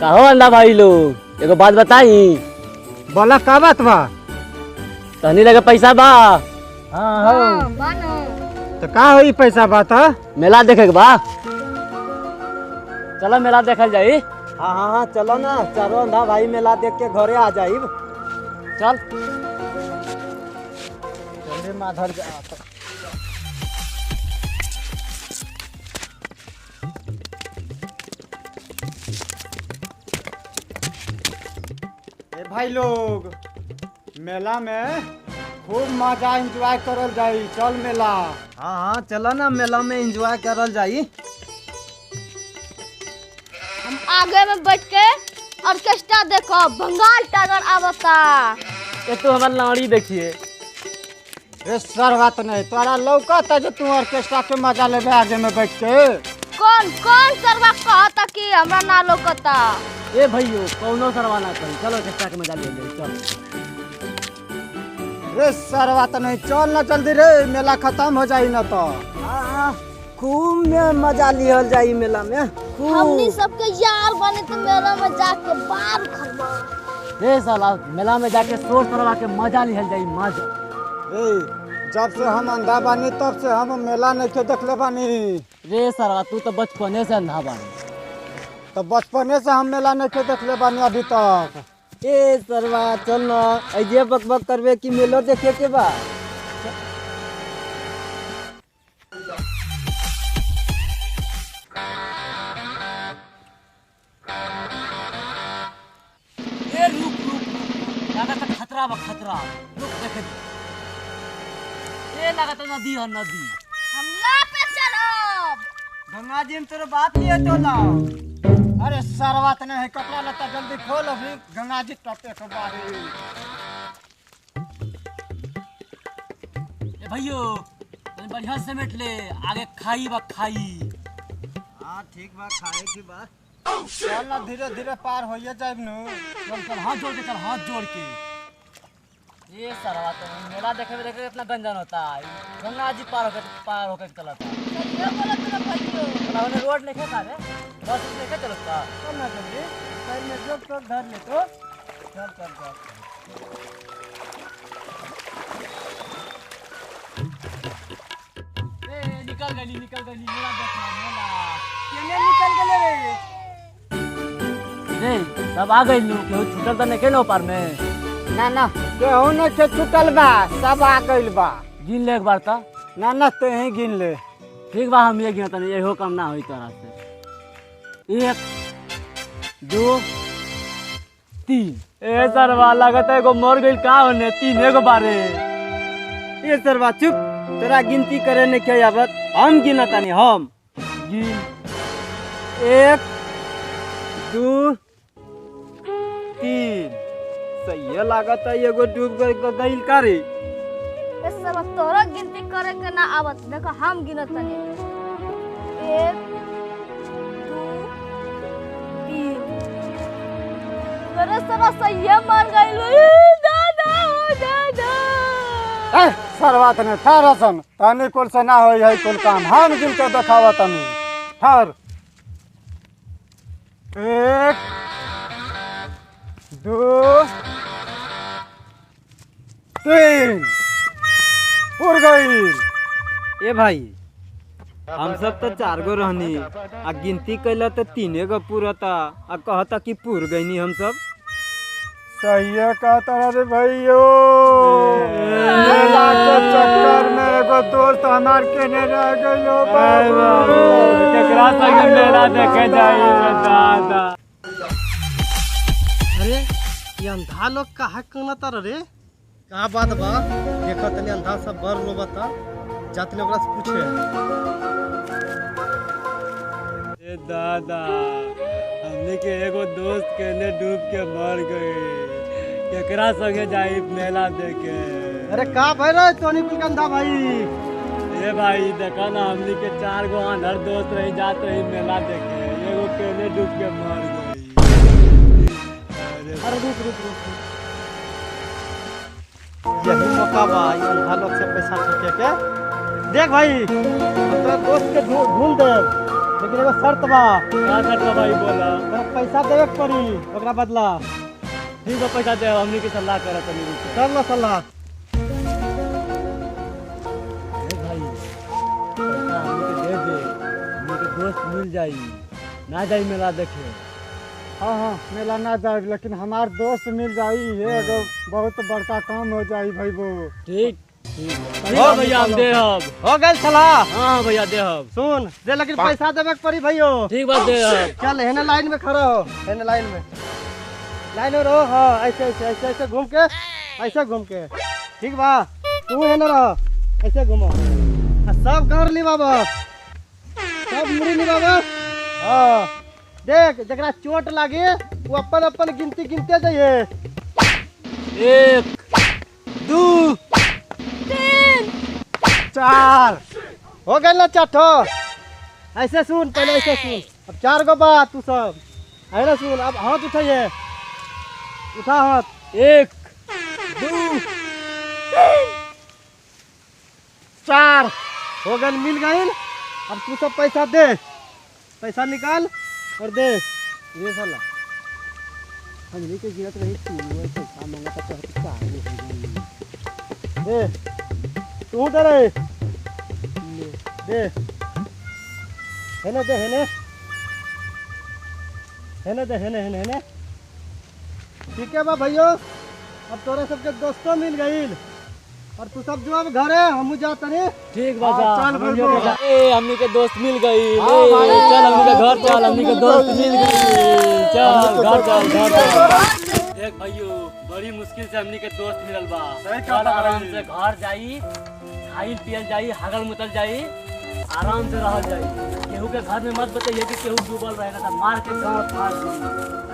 कहो अंधा भाई लोग एगो बात बताई। बोला का बात बा? तहनी लगे पैसा बा? हाँ हो तो का होई पैसा बात? मेला देखे के बा, चलो मेला देखल जाई। हाँ हाँ हाँ चलो ना, चारों अंधा भाई मेला देख के घरे आ जाइब। चल चले माधर जा। ए भाई लोग, मेला में खूब मजा एंजॉय करल जाई। चल मेला। हाँ हाँ चलो ना, मेला में एंजॉय करल जाई। हम आगे में बैठ के ऑर्केस्ट्रा देखो, बंगाल टाइगर आवता। ये तो हमार लाड़ी देखिए। रे सर बात नहीं, तोरा लौकता जो तू ऑर्केस्ट्रा के मजा लेबे आगे में बैठ के। कौन कौन सरवा कहता कि हमरा ना लौकता? ए भैयो कौनो सरवाना करी, चलो ऑर्केस्ट्रा के मजा ले ले। चल रे सर बात नहीं, चल ना जल्दी रे, मेला खत्म हो जाई ना तो। हाँ खूब में मजा लिहल जाई मेला में। हमनी सबके यार बने तो मेला में जाके बार खरबा। रे साला मेला में जाके शोर शराबा के मजा लिहल जाई, मजा। ए जब से हम अंधा बानी तब से हम मेला नहीं के देखले बानी। रे साला तू तो बचपने से अंधा बानी। तो बचपने से हम मेला नहीं के देखले बानी अभी तक। ए सरवा चल ना, ऐजे बक बक करबे कि मेलो देखे के बा। ए रुक रुक रुक, लागत खतरा बा खतरा, रुक देखे दे। ए लागत नदी है नदी। हम ना पे चलब। गंगा जी में तेरे बात नहीं है तो ना। अरे सरवा तने है, कपड़ा लता जल्दी खोल, अभी गंगा जी टपे के बारी। ए भैयो तनी बढ़िया समेट ले, आगे खाई बा खाई। हाँ ठीक बा, खाए की बात। चल ना, धीरे धीरे पार होइए जाइब नु। चल चल हाथ जोड़ के चल, हाथ जोड़ के। ये सरवा तो मेला देखे में देखे इतना गंजन होता है। गंगा जी पार होके चला था। ये बोलत ना भइयो। चला उन्हें रोड नहीं खेता रे, बस नहीं चलता। चल ना जल्दी, साइड में जोक तो धर ले तो। चल चल चल। ए निकल गली मेला देखना मेला। केने निकल गेले रे? रे सब आ गइल नु, केहू छूटल त नहीं के नो पार में। ना ना केहू नहीं के छूटल बा, सब आ गइल बा। गिन ले एक बार ता। ना ना ते ही गिन ले। ठीक बा, हम ये गिनता नहीं, एहो काम ना होई तोरा से। 1 2 3। ए सरवा लागत है एगो मर गइल का होने, 3 एगो बारे। ये सरवा चुप, तेरा गिनती करे नहीं के आवत, हम गिनता नहीं हम। गिन। 1 2 3। सही है, लागत है एगो डूब गइल का रे। ए सब तोरा गिनती करे के ना आवत, देखो हम गिनत नहीं। 1 2 3। तेरे सारा सही मर गइल। दादा ओ दादा। ए सरवा तने थारा सन, तने कुल से ना होई है कुल काम, हम गिन के देखावा तनी। थार 1 2 3 पूर गई। ए भाई हम सब तो 4 गो रहनी, आ गिनती कैला तो 3 गो पूरता, आ कहता कि पूर गईनी हम सब। सही है कहता रे भैयो। मेला के चक्कर में एगो दोस्त हमार केने रह गयो बाबू। केकरा संग मेला देखे जाई रे दादा। अरे ये अंधा लोग काहे कहता रे? का बात बा? देखो तनी अंधा सब बर लो बता, जात लोग से पूछे। ए दादा हमने के एगो दोस्त के ने डूब के मर गए, केकरा संगे जाई मेला देखे। अरे का भाई रे तोनी कुल अंधा भाई? ए भाई देखा ना, हमने के 4 गो अंधर दोस्त रही, जात रही मेला देखे, एगो केने डूब के मर गई। अरे रुक रुक रुक, यही मौका बा ये अंधा लोग से पैसा ठके के। देख भाई, अपना दोस्त के ढूंढ दे, लेकिन एगो शर्त बा, क्या करता भाई बोला। तोरा पैसा देवे के पड़ी ओकरा बदला। ठीक है पैसा दे, हमनी की सलाह करत तनी रुक। कर लो सलाह। ए भाई पैसा हमनी के दे दे, हमनी के दोस्त मिल जाई, ना जाई मेला देखे। हाँ हाँ मेला ना जाए लेकिन हमार दोस्त मिल जाई है एगो बहुत बड़का काम हो जाई भाई वो। ठीक ठीक है भैया, हम दे हम। हो गई सलाह। हाँ भैया दे हम। सुन दे, लेकिन पैसा देवे के पड़ी भैयो। ठीक बात दे हम। चल हेने लाइन में खड़ा हो, हेने लाइन में रहो। हाँ ऐसे ऐसे ऐसे ऐसे घूम के, ऐसे घूम के, ठीक बा। तू हेने रहो, ऐसे घूमो। आ सब घर लिबाबो, सब मुड़ी लिबाबो। हाँ देख, जकरा चोट लागे वो अपन अपन गिनती गिनते जाइए। 1 2 तीन 4 हो गए ना चाठो। ऐसे सुन, पहले ऐसे सुन, अब 4 गो बात तू सब है ना। सुन अब हाथ उठाइए, उठा हाथ। 1 2 4 हो गए, मिल गए। अब तू सब पैसा दे, पैसा निकाल और दे। ये साला हमनी के गिरत रही थी, वो पैसा मांगा था तो दे, तू दे रे, दे हेने दे, हेने हेने दे, हेने हेने हेने। ठीक है बा भैया, अब तोरा सबके दोस्तों मिल गई और तू सब जो अब घर है, हम जाते हैं। ठीक बात हाँ, है। चल भैया। ए हमनी के दोस्त मिल गई। हाँ भाई, चल हमनी के घर चल, हमनी के दोस्त मिल गई। चल घर चल, घर चल। देख भाइयों, बड़ी मुश्किल से हमनी के दोस्त मिलल बा। चल आराम से घर जाई, खाइल पियल जाई, हगल मुतल जाई, आराम से रहल जाई। केहू के घर में मत बताइए कि केहू डूबल रहेगा, तो मार के गाँव फाड़ दी।